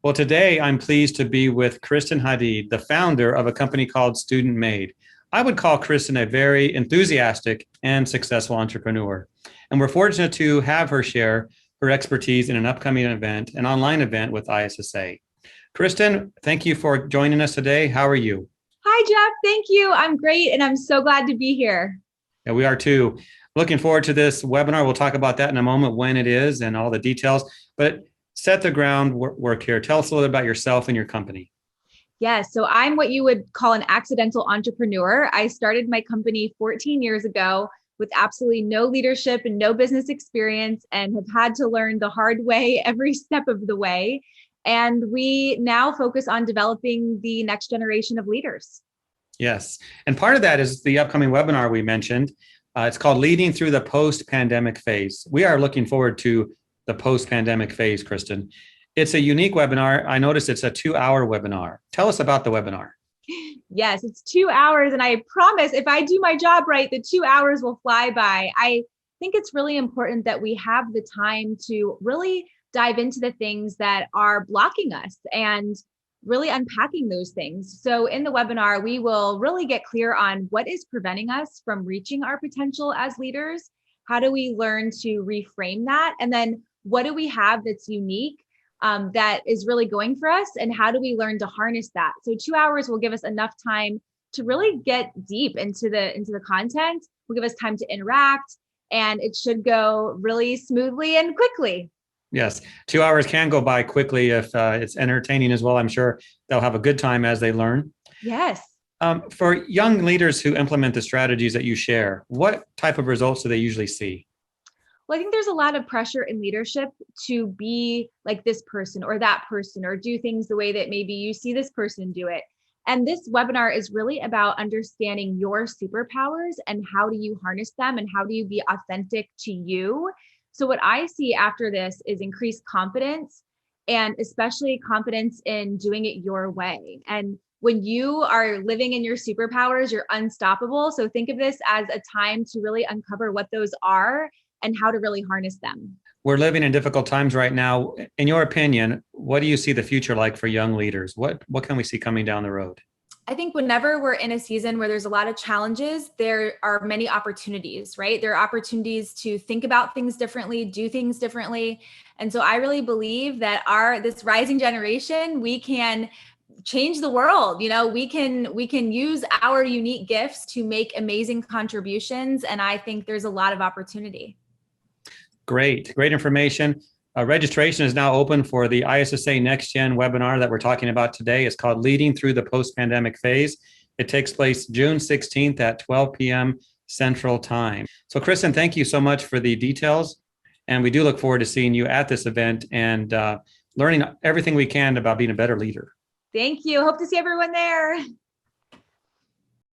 Well, today I'm pleased to be with Kristen Hadid, the founder of a company called Student Made. I would call Kristen a very enthusiastic and successful entrepreneur. And we're fortunate to have her share her expertise in an upcoming event, an online event with ISSA. Kristen, thank you for joining us today. How are you? Hi, Jeff. Thank you. I'm great, and I'm so glad to be here. Yeah, we are too. Looking forward to this webinar. We'll talk about that in a moment, when it is and all the details. But set the groundwork here. Tell us a little about yourself and your company. Yes, so I'm what you would call an accidental entrepreneur. I started my company 14 years ago with absolutely no leadership and no business experience, and have had to learn the hard way every step of the way. And we now focus on developing the next generation of leaders. Yes. And part of that is the upcoming webinar we mentioned. It's called Leading Through the Post-Pandemic Phase. We are looking forward to the post-pandemic phase, Kristen. It's a unique webinar. I noticed it's a 2-hour webinar. Tell us about the webinar. Yes, it's 2 hours. And I promise if I do my job right, the 2 hours will fly by. I think it's really important that we have the time to really dive into the things that are blocking us and really unpacking those things. So in the webinar, we will really get clear on what is preventing us from reaching our potential as leaders. How do we learn to reframe that? And then what do we have that's unique that is really going for us? And how do we learn to harness that? So 2 hours will give us enough time to really get deep into the content. Will give us time to interact, and it should go really smoothly and quickly. Yes, 2 hours can go by quickly if it's entertaining as well. I'm sure they'll have a good time as they learn. Yes. For young leaders who implement the strategies that you share, what type of results do they usually see? Well, I think there's a lot of pressure in leadership to be like this person or that person, or do things the way that maybe you see this person do it. And this webinar is really about understanding your superpowers and how do you harness them and how do you be authentic to you. So what I see after this is increased confidence, and especially confidence in doing it your way. And when you are living in your superpowers, you're unstoppable. So think of this as a time to really uncover what those are and how to really harness them. We're living in difficult times right now. In your opinion, what do you see the future like for young leaders? What can we see coming down the road? I think whenever we're in a season where there's a lot of challenges, there are many opportunities, right? There are opportunities to think about things differently, do things differently. And so I really believe that this rising generation, we can change the world. We can use our unique gifts to make amazing contributions. And I think there's a lot of opportunity. Great information. Registration is now open for the ISSA Next Gen webinar that we're talking about today. It's called Leading Through the Post-Pandemic Phase. It takes place June 16th at 12 p.m. Central Time. So, Kristen, thank you so much for the details. And we do look forward to seeing you at this event and learning everything we can about being a better leader. Thank you. Hope to see everyone there.